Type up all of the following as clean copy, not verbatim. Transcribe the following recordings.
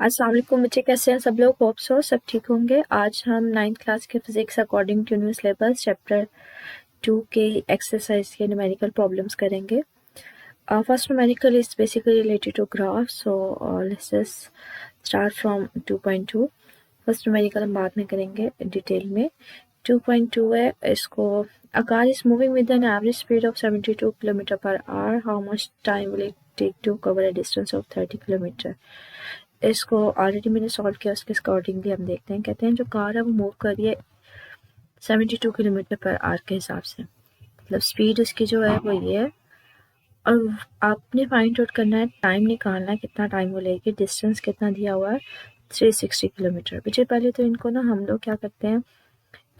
अस्सलाम वालेकुम बच्चे, कैसे हैं सब लोग? होप सो सब ठीक होंगे। आज हम 9th क्लास के physics according to new syllabus chapter 2 के एक्सरसाइज के न्यूमेरिकल प्रॉब्लम्स करेंगे। First numerical is basically related to graph, so let's start from 2.2। First numerical हम बाद में करेंगे डिटेल में। 2.2 है, इसको a car is moving with an average speed of 72 kilometre per hour, how much time will it take to cover a distance of 30 kilometre. इसको already मैंने solve किया, उसके अकॉर्डिंगली हम देखते हैं। कहते हैं जो कार है वो मूव कर रही है 72 किलोमीटर पर आवर के हिसाब से, मतलब स्पीड उसकी जो है वो ये है। और आपने फाइंड आउट करना है, टाइम निकालना है, कितना टाइम वो लेगी, डिस्टेंस कितना दिया हुआ है 360 किलोमीटर। बच्चे पहले तो इनको ना हम लोग क्या करते हैं,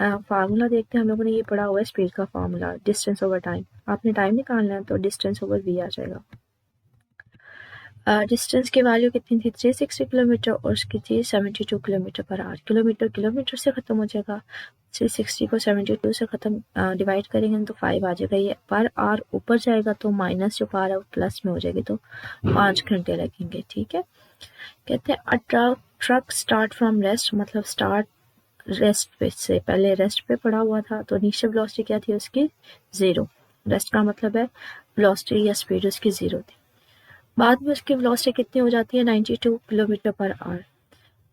फार्मूला देखते हैं। हम लोगों ने ये पढ़ा हुआ है स्पीड का फार्मूला, डिस्टेंस ओवर टाइम। आपने टाइम निकालना है तो डिस्टेंस ओवर वी आ जाएगा। डिस्टेंस की वैल्यू कितनी थी 360 किलोमीटर और उसकी थी 72 kilometre per hour. Kilometre kilometre से ख़त्म हो जाएगा, 360 को 72 से ख़त्म डिवाइड करेंगे तो 5 आ जाएगा। ये पर आवर ऊपर जाएगा तो माइनस जो पार है वो प्लस में हो जाएगी, तो 5 घंटे लगेंगे। ठीक है। कहते हैं अ ट्रक स्टार्ट फ्रॉम रेस्ट, मतलब स्टार्ट रेस्ट पे से पहले रेस्ट पे पड़ा हुआ था, तो इनिशियल वेलोसिटी क्या थी उसकी 0। रेस्ट का मतलब है वेलोसिटी या स्पीड उसकी 0 थी। बाद में उसकी वेलोसिटी कितनी हो जाती है 92 kilometre per hour.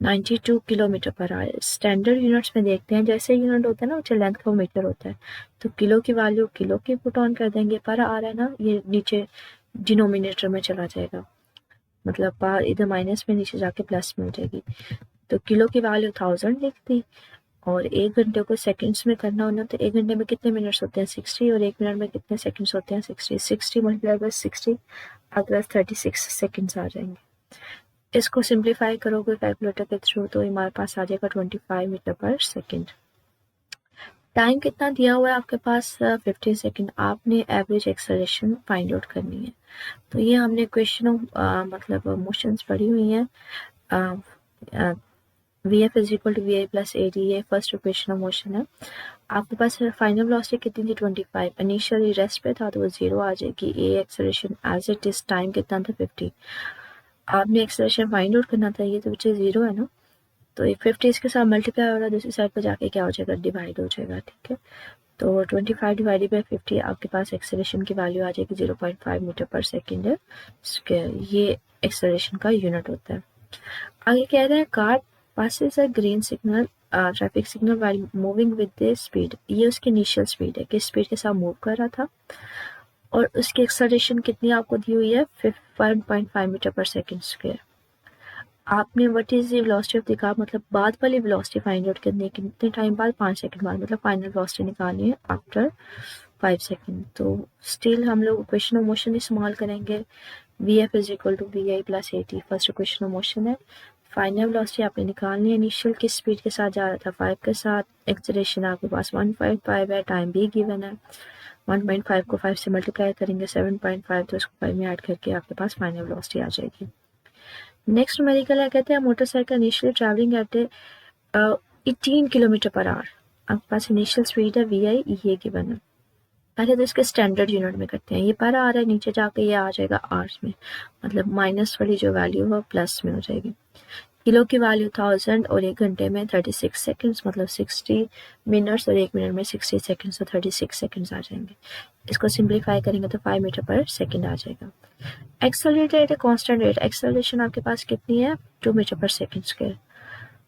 92 kilometre per hour standard units में देखते हैं, जैसे यूनिट होता है ना उसे लेंथ का मीटर होता है, तो किलो की वैल्यू किलो की पुट ऑन कर देंगे। पर आ रहा है ना, ये नीचे डिनोमिनेटर में चला जाएगा, मतलब पार इधर माइनस में नीचे जाके प्लस में हो जाएगी। तो किलो की वैल्यू 1000 लिख दी, और 1 घंटे को सेकंड्स में करना होना, तो 1 घंटे में कितने मिनट्स होते हैं 60, और 1 मिनट में कितने सेकंड्स होते हैं 60। 60 मल्टीप्लाई बाय 60, आपके पास 36 सेकंड्स आ जाएंगे। इसको सिंप्लीफाई करोगे कैलकुलेटर के थ्रू तो हमारे पास आ जाएगा 25 मीटर पर सेकंड। टाइम कितना दिया हुआ है आपके पास 15 सेकंड। आपने एवरेज एक्सेलरेशन फाइंड आउट करनी है। तो ये हमने क्वेश्चन मतलब मोशंस पढ़ी हुई हैं। V F is equal to V I plus A D, ये फर्स्ट इक्वेशन ऑफ मोशन है। आपके पास फाइनल वेलोसिटी कितनी थी 25। इनिशियली रेस्ट पे था तो वो 0 आ जाएगी। A acceleration as it is, time कितना था 50। आपने एक्सेलरेशन फाइंड आउट करना था, ये तो बच्चे 0 है ना, तो ये 50 इसके साथ मल्टीप्लाई हो रहा है, दूसरी साइड पर जाके क्या हो जाएगा डिवाइड हो जाएगा। ठीक है, तो 25 डिवाइडेड बाई 50 आपके पास एक्सेलरेशन की वैल्यू आ जाएगी 0.5 मीटर पर सेकेंड स्क्वायर। ये एक्सेलरेशन का यूनिट होता है। आगे कह रहे हैं car passes a green signal traffic signal while moving with the speed। ये उसकी इनिशियल स्पीड है, किस स्पीड के साथ मूव कर रहा था, और उसकी एक्सेलरेशन कितनी आपको दी हुई है 1.5 मीटर पर सेकंड स्क्वायर। आपने what is the velocity of the car, मतलब बाद वाली वेलोसिटी फाइंड आउट करनी है, कितने टाइम बाद 5 सेकंड बाद, मतलब फाइनल वेलोसिटी निकालनी है आफ्टर 5 सेकंड। तो स्टिल हम लोग इक्वेशन ऑफ मोशन इस्तेमाल करेंगे। V F is equal to V I plus A T, first equation of motion है। फाइनल वेलोसिटी आपने निकालनी है, इनिशियल किस स्पीड के साथ जा रहा था 5 के साथ, एक्सेलरेशन आपके पास 1.5 है, टाइम भी गिवन है। 1.5 को 5 से मल्टीप्लाई करेंगे 7.5, तो इसको 5 में ऐड करके आपके पास फाइनल वेलोसिटी आ जाएगी। नेक्स्ट न्यूमेरिकल है, कहते हैं motorcycle initially travelling eight 18 kilometre per hour. आपके पास इनिशियल स्पीड है वी आई, ये गिवन है। पहले तो इसके स्टैंडर्ड यूनिट में करते हैं। ये पर आ रहा है, नीचे जाके ये आ जाएगा आवर्स में, मतलब माइनस वाली जो वैल्यू है प्लस में हो जाएगी। किलो की वैल्यू 1000 और 1 घंटे में 36 सेकंड्स, मतलब 60 मिनट्स, और 1 मिनट में 60 सेकंड्स, तो 36 सेकंड्स आ जाएंगे। इसको सिंप्लीफाई करेंगे तो 5 मीटर पर सेकंड आ जाएगा। एक्सेलरेटेड कांस्टेंट रेट, एक्सेलरेशन आपके पास कितनी है 2 मीटर पर second square.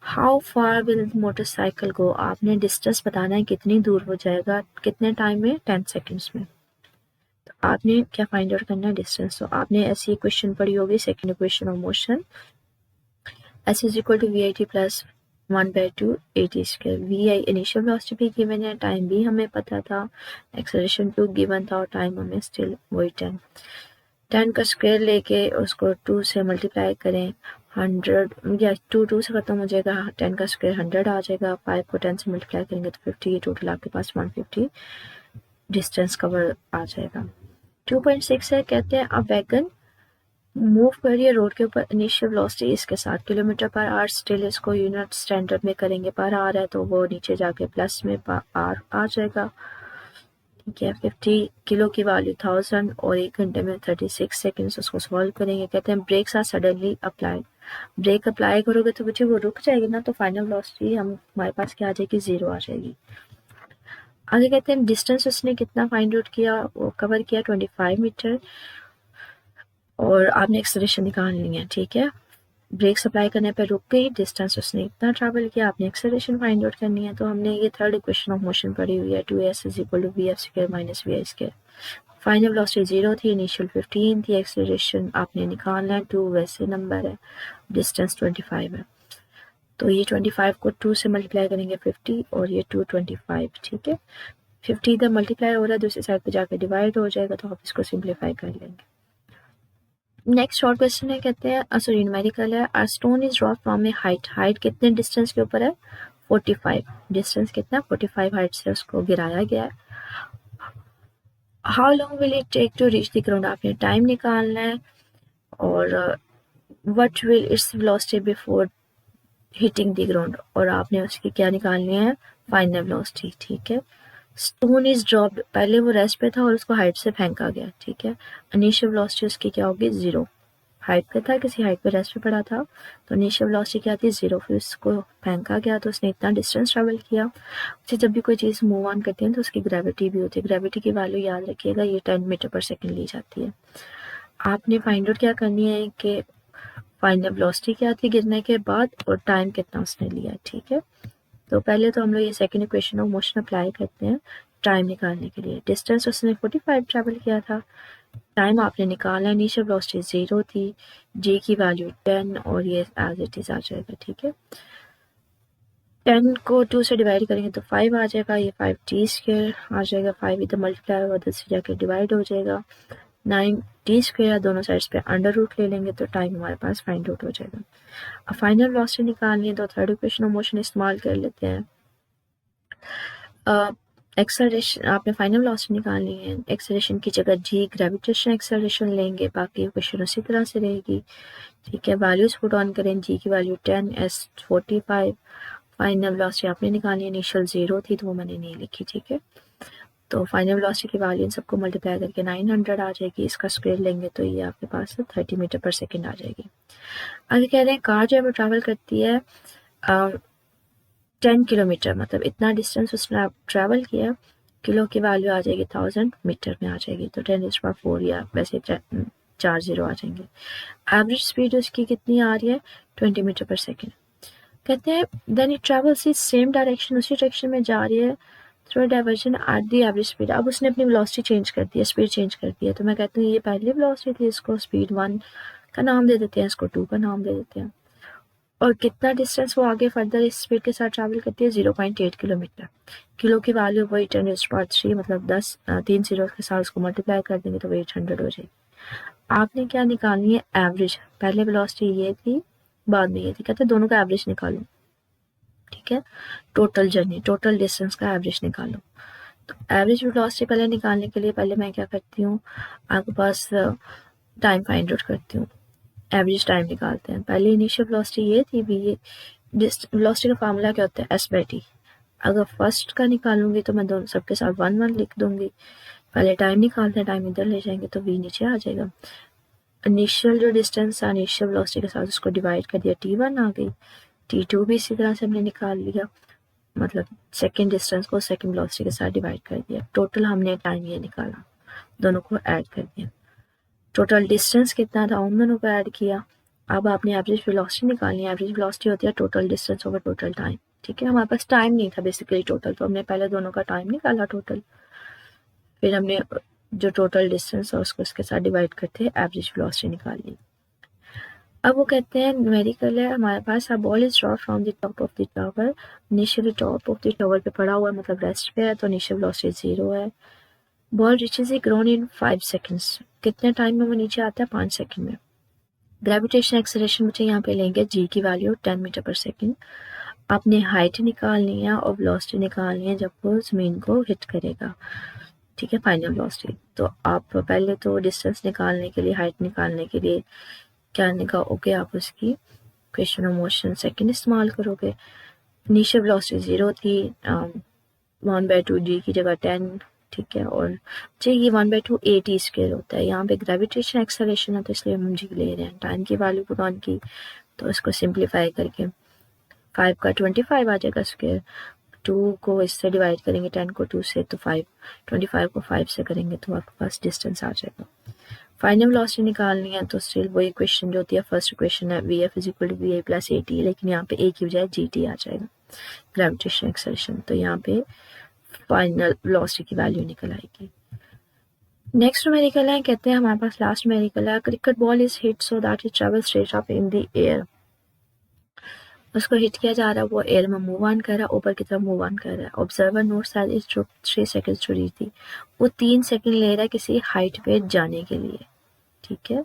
How far will motorcycle go, आपने डिस्टेंस बताना है कितनी दूर हो जाएगा, कितने टाइम में 10 सेकंड्स में। तो आपने क्या फाइंड आउट करना है डिस्टेंस। तो आपने ऐसी इक्वेशन पढ़ी होगी, second equation of motion, S is equal to VIT plus 1/2 AT square. VI initial velocity भी गिवन है, टाइम भी हमें पता था, एक्सेलरेशन भी गिवन था, और टाइम हमें स्टिल वही 10 का स्क्वायर लेके उसको 2 से मल्टीप्लाई करें 100, या 2 से ख़त्म हो जाएगा, 10 का स्क्वायर 100 आ जाएगा। 5 को 10 से मल्टीप्लाई करेंगे तो 50, टोटल आपके पास 150 डिस्टेंस कवर आ जाएगा। 2.6 है, कहते हैं अब वैगन मूव करिए रोड के ऊपर, इनिशियल वेलोसिटी इसके साथ किलोमीटर पर आवर, स्टिल इसको यूनिट स्टैंडर्ड में करेंगे, पर आ रहा है तो वो नीचे जाके प्लस में आर आ जाएगा। ठीक है, 50 किलो की वैल्यू 1000 और 1 घंटे में 36 सेकंड्स, उसको सॉल्व करेंगे। कहते हैं brakes are suddenly applied, brake apply करोगे तो बच्चे वो रुक जाएगी ना, तो फाइनल वेलोसिटी हमारे पास क्या आ जाएगी, 0 आ जाएगी। आगे कहते हैं डिस्टेंस उसने कितना फाइंड आउट किया, वो कवर किया 25 मीटर, और आपने एक्सेलरेशन निकालनी है, ठीक है। ब्रेक्स अप्लाई करने पर रुक गई, डिस्टेंस उसने इतना ट्रैवल किया, आपने एक्सेलरेशन फाइंड आउट करनी है। तो हमने ये थर्ड इक्वेशन ऑफ मोशन पढ़ी हुई है, 2s = vf² - vi²। Final velocity 0 थी, इनिशियल 15 थी, एक्सेलरेशन आपने निकालना है 2, वैसे नंबर है, डिस्टेंस 25 है, तो ये 25 को 2 से मल्टीप्लाई करेंगे 50, और ये 2 25, ठीक है। 50 इधर मल्टीप्लाई हो रहा है, दूसरी साइड पे जाकर डिवाइड हो जाएगा, तो आप इसको सिंप्लीफाई कर लेंगे। नेक्स्ट शॉर्ट क्वेश्चन है, कहते हैं सॉरी न्यूमेरिकल है, a stone is drop from A height, height कितने डिस्टेंस के ऊपर है, 45, डिस्टेंस कितना, 45 हाइट से उसको गिराया गया है। How long will it take to reach the ground, आपने टाइम निकालना है, और what will its velocity before hitting the ground, और आपने उसकी क्या निकालनी है, फाइनल वेलोसिटी, ठीक है। स्टोन इज ड्रॉप्ड, पहले वो रेस्ट पे था और उसको हाइट से फेंका गया, ठीक है। इनिशियल वेलोसिटी उसकी क्या होगी, 0, हाइट पे था, किसी हाइट पे रेस्ट पे पड़ा था, तो इनिशियल वेलोसिटी क्या थी, 0, फिर उसको फेंका गया तो उसने इतना डिस्टेंस ट्रेवल किया। उसे जब भी कोई चीज़ मूव ऑन करती है तो उसकी ग्रेविटी भी होती है, ग्रेविटी की वैल्यू याद रखिएगा, ये 10 मीटर पर सेकेंड ली जाती है। आपने फाइंड आउट क्या करनी है कि फाइनल वेलोसिटी क्या थी गिरने के बाद, और टाइम कितना उसने लिया, ठीक है। तो पहले तो हम लोग ये second equation of motion apply करते हैं टाइम निकालने के लिए। डिस्टेंस उसने 45 ट्रैवल किया था, टाइम आपने निकाला, इनिशियल वेलोसिटी 0 थी, जी की वैल्यू 10, और ये एज इट इज आ जाएगा, ठीक है। 10 को 2 से डिवाइड करेंगे तो 5 आ जाएगा, ये 5t² आ जाएगा, 5 इधर मल्टीप्लाई होगा, 10 से जाकर डिवाइड हो जाएगा, 9t², दोनों साइड्स पे अंडर रूट ले लेंगे तो टाइम हमारे पास फाइंड आउट हो जाएगा। अब फाइनल वेलोसिटी निकालनी है तो थर्ड इक्वेशन ऑफ मोशन इस्तेमाल कर लेते हैं। एक्सेलरेशन, आपने फाइनल वेलोसिटी निकालनी है, एक्सेलरेशन की जगह जी ग्रेविटेशन एक्सेलरेशन लेंगे, बाकी इक्वेशन उसी तरह से रहेगी, ठीक है। वैल्यूज पुट ऑन करें, जी की वैल्यू 10, एस 45, फाइनल वेलोसिटी आपने निकालनी है, इनिशियल 0 थी तो वो मैंने नहीं लिखी, ठीक है। तो फाइनल वेलोसिटी की वैल्यू इन सबको मल्टीप्लाई करके 900 आ जाएगी, इसका स्क्वायर लेंगे तो ये आपके पास 30 मीटर पर सेकेंड आ जाएगी। आगे कह रहे हैं कार जो है वो ट्रैवल करती है 10 किलोमीटर, मतलब इतना डिस्टेंस उसने ट्रैवल किया, किलो की वैल्यू आ जाएगी 1000 मीटर में आ जाएगी, तो 10⁻⁴ या वैसे 4 0 आ जाएंगे। एवरेज स्पीड उसकी कितनी आ रही है, 20 मीटर पर सेकेंड। कहते हैं then it travels is same direction, उसी डायरेक्शन में जा रही है through diversion at the average speed. अब उसने अपनी वेलोसिटी चेंज कर दी है, स्पीड चेंज कर दी है, तो मैं कहती हूँ ये पहली वेलोसिटी थी, इसको स्पीड 1 का नाम दे देते हैं, इसको 2 का नाम दे देते हैं, और कितना डिस्टेंस वो आगे फर्दर इस स्पीड के साथ ट्रैवल करती है, 0.8 किलोमीटर। किलो की वैल्यू वही 10⁻³ मतलब 10 3 0 के साथ उसको मल्टीप्लाई कर देंगे तो वो 800 हो जाएगी। आपने क्या निकालनी है, एवरेज, पहले वेलोसिटी ये थी बाद में ये थी, कहते हैं दोनों का एवरेज निकालो, ठीक है। टोटल जर्नी, टोटल डिस्टेंस का एवरेज निकालो। तो एवरेज वेलोसिटी पहले निकालने के लिए पहले मैं क्या करती हूँ, आपके पास टाइम फाइंड आउट करती हूँ, एवरेज टाइम निकालते हैं। पहले इनिशियल वेलोसिटी ये थी, ये वेलोसिटी का फार्मूला क्या होता है, s/t। अगर फर्स्ट का निकालूंगी तो मैं दोनों सबके साथ 1 1 लिख दूंगी, पहले टाइम निकालते हैं, टाइम इधर ले जाएंगे तो v नीचे आ जाएगा। इनिशियल जो डिस्टेंस था इनिशियल वेलोसिटी के साथ उसको डिवाइड कर दिया, t1 आ गई, t2 भी इसी तरह से हमने निकाल लिया, मतलब सेकेंड डिस्टेंस को सेकेंड वेलोसिटी के साथ डिवाइड कर दिया, टोटल हमने टाइम ये निकाला, दोनों को ऐड कर दिया, टोटल डिस्टेंस कितना था उन दोनों को ऐड किया। अब आपने एवरेज वेलोसिटी निकालनी है, एवरेज वेलोसिटी होती है total distance over total time, ठीक है। हमारे पास टाइम नहीं था बेसिकली टोटल, तो हमने पहले दोनों का टाइम निकाला टोटल, फिर हमने जो टोटल डिस्टेंस है उसको इसके साथ डिवाइड करते हैं एवरेज वेलोसिटी निकाल ली। अब वो कहते हैं न्यूमेरिकल है हमारे पास, a ball is drop from the top of the tower, initially top of the tower पे पड़ा हुआ है, मतलब रेस्ट पे है, तो इनिशियल वेलोसिटी 0 है। Ball reaches the ground in 5 seconds, कितने टाइम में वो नीचे आता है, 5 सेकेंड में। ग्रेविटेशन एक्सेलरेशन मुझे यहाँ पे लेंगे, जी की वैल्यू 10 मीटर पर सेकेंड। आपने हाइट निकालनी है और वेलोसिटी निकालनी है जब वो ज़मीन को हिट करेगा, ठीक है, फाइनल वेलोसिटी। तो आप पहले तो डिस्टेंस निकालने के लिए, हाइट निकालने के लिए क्या निकालोगे, आप उसकी इक्वेशन ऑफ मोशन सेकेंड इस्तेमाल करोगे। इनिशियल वेलोसिटी 0 थी, 1/2 जी की जगह 10, ठीक है, और जी ये 1/2 AT² होता है, यहाँ पे ग्रेविटेशन एक्सेलरेशन है तो इसलिए हम जी ले रहे हैं, टाइम की वैल्यू पुट ऑन की तो इसको सिंप्लीफाई करके 5 का 25 आ जाएगा स्क्वायर, 2 को इससे डिवाइड करेंगे 10 को 2 से तो 5, 25 को 5 से करेंगे तो आपके पास डिस्टेंस आ जाएगा। फाइनल वेलोसिटी निकालनी है तो स्टिल वही इक्वेशन जो होती है, फर्स्ट इक्वेशन है V F is equal to V I plus A T, लेकिन यहाँ पे ए की बजाय जी टी आ जाएगा, ग्रेविटेशन एक्सेलरेशन। तो यहाँ पे फाइनल वेलोसिटी की वैल्यू निकल आएगी। नेक्स्ट न्यूमेरिकल है, कहते हैं हमारे पास लास्ट न्यूमेरिकल है, cricket ball is hit so that it travel straight up in the air. उसको हिट किया जा रहा है, वो एयर में मूव ऑन कर रहा है, ऊपर की तरफ मूव ऑन कर रहा है। Observer notes that it took 3 seconds to reach the, वो 3 सेकंड ले रहा है किसी हाइट पे जाने के लिए, ठीक है।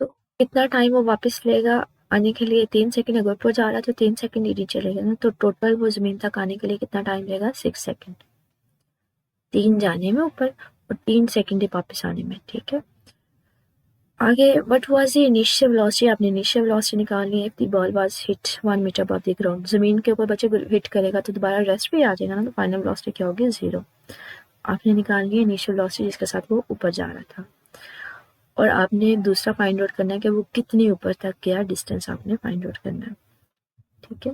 तो कितना टाइम वो वापस लेगा आने के लिए, 3 सेकंड। अगर ऊपर जा रहा है तो 3 सेकंड ही नीचे लेगा ना, तो टोटल वो जमीन तक आने के लिए कितना टाइम लेगा, 6 सेकंड, 3 जाने में ऊपर और 3 सेकंड वापस आने में, ठीक है। आगे what was the initial velocity, आपने इनिशियल वेलोसिटी निकालनी है। If the ball was hit 1 metre above the ground, जमीन के ऊपर बच्चे हिट करेगा तो दोबारा रेस्ट भी आ जाएगा ना, तो फाइनल वेलोसिटी क्या होगी, 0। आपने निकालनी है इनिशियल वेलोसिटी जिसके साथ वो ऊपर जा रहा था, और आपने दूसरा फाइंड आउट करना है कि वो कितनी ऊपर तक गया, डिस्टेंस आपने फाइंड आउट करना है, ठीक है।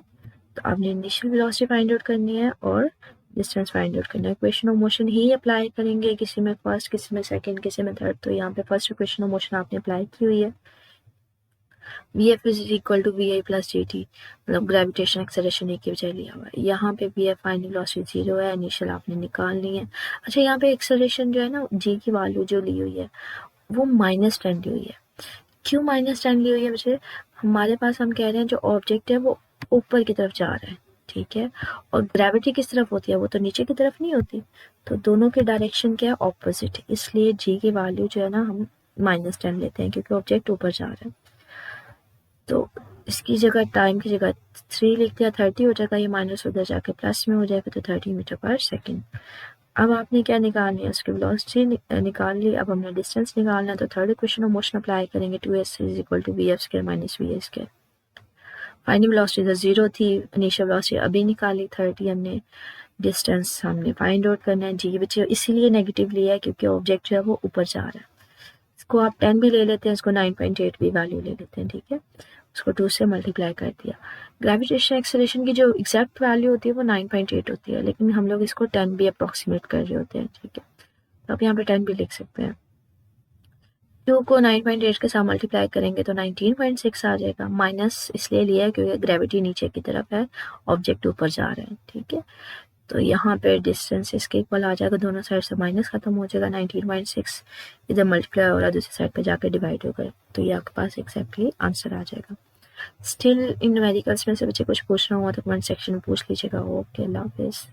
तो आपने इनिशियल वेलोसिटी फाइंड आउट करनी है और डिस्टेंस फाइंड आउट करना है। Equation of motion he apply करेंगे, किसी में फर्स्ट, किसी में सेकंड, किसी में थर्ड। तो यहाँ पे फर्स्ट इक्वेशन ऑफ मोशन आपने अप्लाई की हुई है, V F is equal to V I plus G T, मतलब ग्रेविटेशन एक्सेलरेशन ए की बजाय लिया हुआ है। यहाँ पे वी एफ फाइनल वेलोसिटी 0 है, इनिशियल आपने निकालनी है। अच्छा, यहाँ पे एक्सेलरेशन जो है ना, जी की वैल्यू जो ली हुई है वो -10 ली हुई है। क्यों -10 ली हुई है बच्चे, हमारे पास हम कह रहे हैं जो ऑब्जेक्ट है वो ऊपर की तरफ जा रहा है, ठीक है, और ग्रेविटी किस तरफ होती है, वो तो नीचे की तरफ नहीं होती, तो दोनों की डायरेक्शन क्या है, ऑपोजिट। इसलिए जी की वैल्यू जो है ना हम -10 लेते हैं, क्योंकि ऑब्जेक्ट ऊपर जा रहा है। तो इसकी जगह टाइम की जगह 3 लिख दिया, 30 हो जाएगा, ये माइनस उधर जाके प्लस में हो जाएगा, तो 30 मीटर पर सेकेंड। अब आपने क्या निकालनी है, उसकी वेलोसिटी निकाल ली। अब हमने डिस्टेंस निकालना है, तो third equation of motion apply करेंगे, 2s is equal to V F square minus V A square. Final velocity तो 0 थी, इनिशियल वेलोसिटी अभी निकाली 30 हमने, डिस्टेंस हमने फाइंड आउट करना है। जी बच्चे इसीलिए नेगेटिव लिया है क्योंकि ऑब्जेक्ट जो है वो ऊपर जा रहा है। इसको आप 10 भी ले लेते हैं, इसको 9.8 भी वैल्यू ले लेते हैं, ठीक है। उसको 2 से मल्टीप्लाई कर दिया। ग्रेविटेशन एक्सेलरेशन की जो एग्जैक्ट वैल्यू होती है वो 9.8 होती है, लेकिन हम लोग इसको 10 भी अप्रॉक्सीमेट कर रहे होते हैं, ठीक है। तो आप यहाँ पे 10 भी लिख सकते हैं। 2 को 9.8 के साथ मल्टीप्लाई करेंगे तो 19.6 आ जाएगा। माइनस इसलिए लिया है क्योंकि ग्रेविटी नीचे की तरफ है, ऑब्जेक्ट ऊपर जा रहा है, ठीक है। तो यहाँ पे डिस्टेंस इसके इक्वल आ जाएगा, दोनों साइड से माइनस खत्म हो जाएगा, 19.6 इधर मल्टीप्लाई हो रहा है, दूसरी साइड पे जाकर डिवाइड होगा, तो ये आपके पास एक्जैक्टली आंसर आ जाएगा। स्टिल इन न्यूमेरिकल्स में से बच्चे कुछ पूछना हुआ तो कमेंट सेक्शन में पूछ लीजिएगा। ओके, अल्लाह हाफिज़।